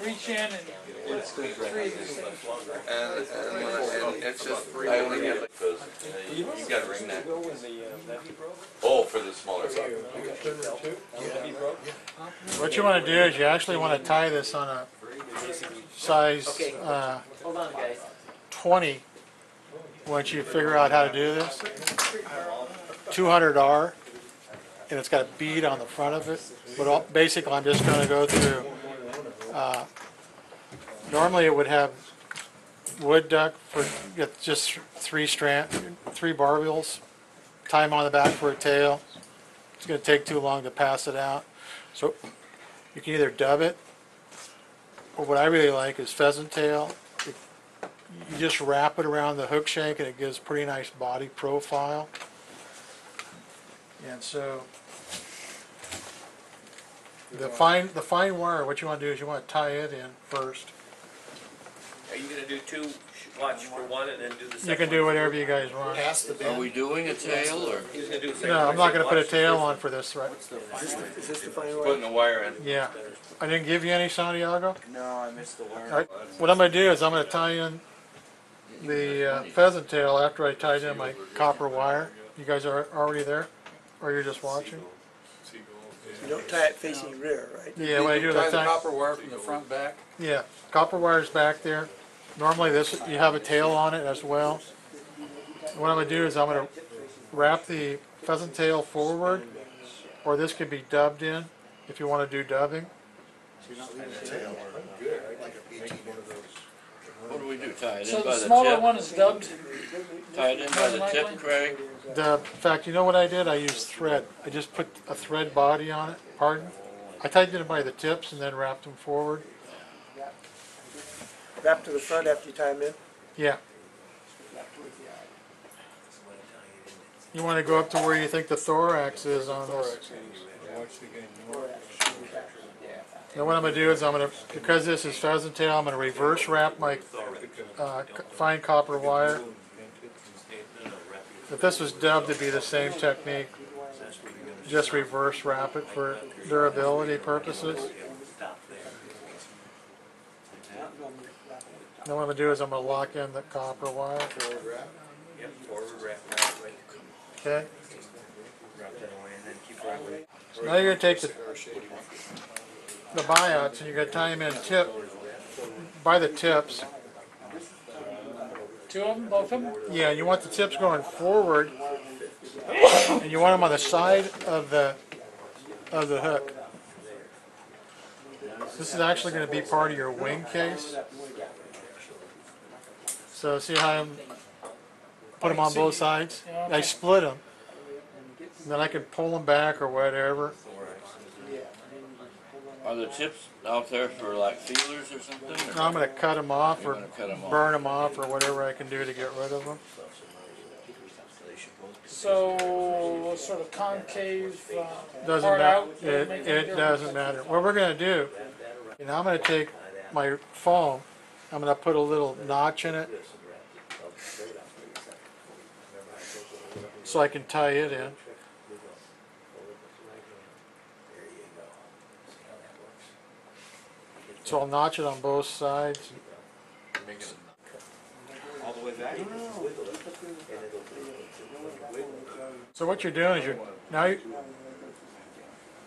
reach in and three. And it's just, I only get like, because you got a ring neck. Oh, for the smaller side. What you want to do is you actually want to tie this on a size Hold on, guys. 20 once you figure out how to do this. 200R, and it's got a bead on the front of it. But basically I'm just going to go through, normally it would have wood duck for just three barbels, tie them on the back for a tail. It's going to take too long to pass it out. So you can either dub it, or what I really like is pheasant tail. You just wrap it around the hook shank and it gives pretty nice body profile. And so the fine wire, what you want to do is you want to tie it in first. Are you going to do two watch for one and then do the second? You can do whatever you guys want. Are we doing a tail or? He was going to do the second. No, I'm not going to put a tail on for this, right? Is this the final Putting the wire in. Yeah. I didn't give you any, Santiago? No, I missed the wire. All right. What I'm going to do is I'm going to tie in the pheasant tail after I tied in my copper wire. You guys are already there? Or you're just watching? You don't tie it facing rear, right? Yeah, what I do is I Tie the tie... copper wire from the front back. Yeah, copper wire's back there. Normally this, you have a tail on it as well. What I'm going to do is I'm going to wrap the pheasant tail forward, or this could be dubbed in if you want to do dubbing. What do we do? Tie it So in by the the smaller tip? one is dubbed. Tie it in by the tip, Craig? In fact, you know what I did? I used thread. I just put a thread body on it. Pardon? I tied it by the tips and then wrapped them forward. Wrap to the front after you tie them in? Yeah. You want to go up to where you think the thorax is on this. Now what I'm going to do is I'm going to, because this is pheasant tail, I'm going to reverse wrap my fine copper wire. If this was dubbed, it'd be the same technique. Just reverse wrap it for durability purposes. Then what I'm going to do is I'm going to lock in the copper wire. Yep, forward wrap. Okay. Wrap that away and then keep wrapping. So now you're going to take the buyouts and you're going to tie them in by the tips. Two of them, both of them? Yeah, you want the tips going forward, and you want them on the side of the hook. This is actually going to be part of your wing case. So see how I'm put them on both sides? I split them, and then I can pull them back or whatever. Are the tips out there for like feelers or something? Or? Now I'm going to cut them off or Burn them off or whatever I can do to get rid of them. So, sort of concave Doesn't part matter. out? It doesn't matter. What we're going to do, I'm going to take my foam, I'm going to put a little notch in it so I can tie it in. So I'll notch it on both sides. All the way back? So what you're doing is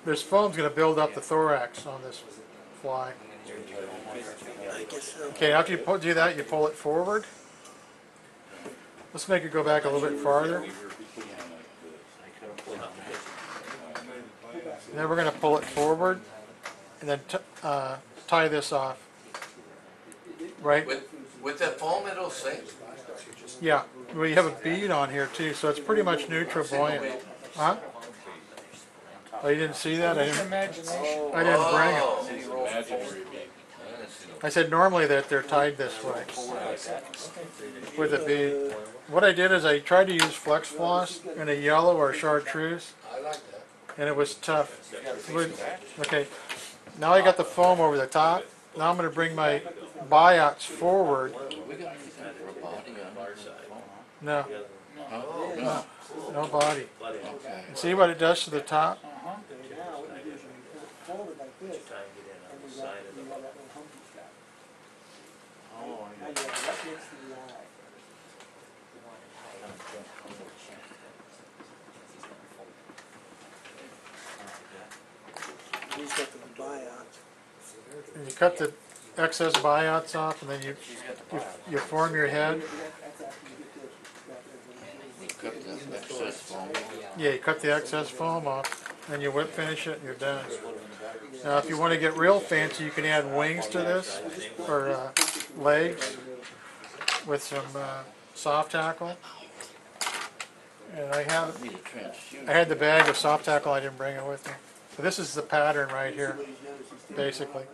this foam's going to build up the thorax on this fly. I guess so. Okay, after you do that, you pull it forward. Let's make it go back a little bit farther. And then we're going to pull it forward and then tie this off. Right? With that foam, it'll sink. Yeah. Well, you have a bead on here too, so it's pretty much neutral buoyant. Huh? Oh, you didn't see that? I didn't bring it. I said normally that they're tied this way with a bead. What I did is I tried to use flex floss in a yellow or chartreuse, and it was tough. Okay, now I got the foam over the top. Now I'm going to bring my buyouts forward. No. No body. And see what it does to the top? He's got the buyout. And you cut the excess buyouts off, and then you form your head. Cut the excess foam. Yeah, you cut the excess foam off, and you whip finish it, and you're done. Now, if you want to get real fancy, you can add wings to this, or legs, with some soft tackle. And I had the bag of soft tackle. I didn't bring it with me. But this is the pattern right here, basically.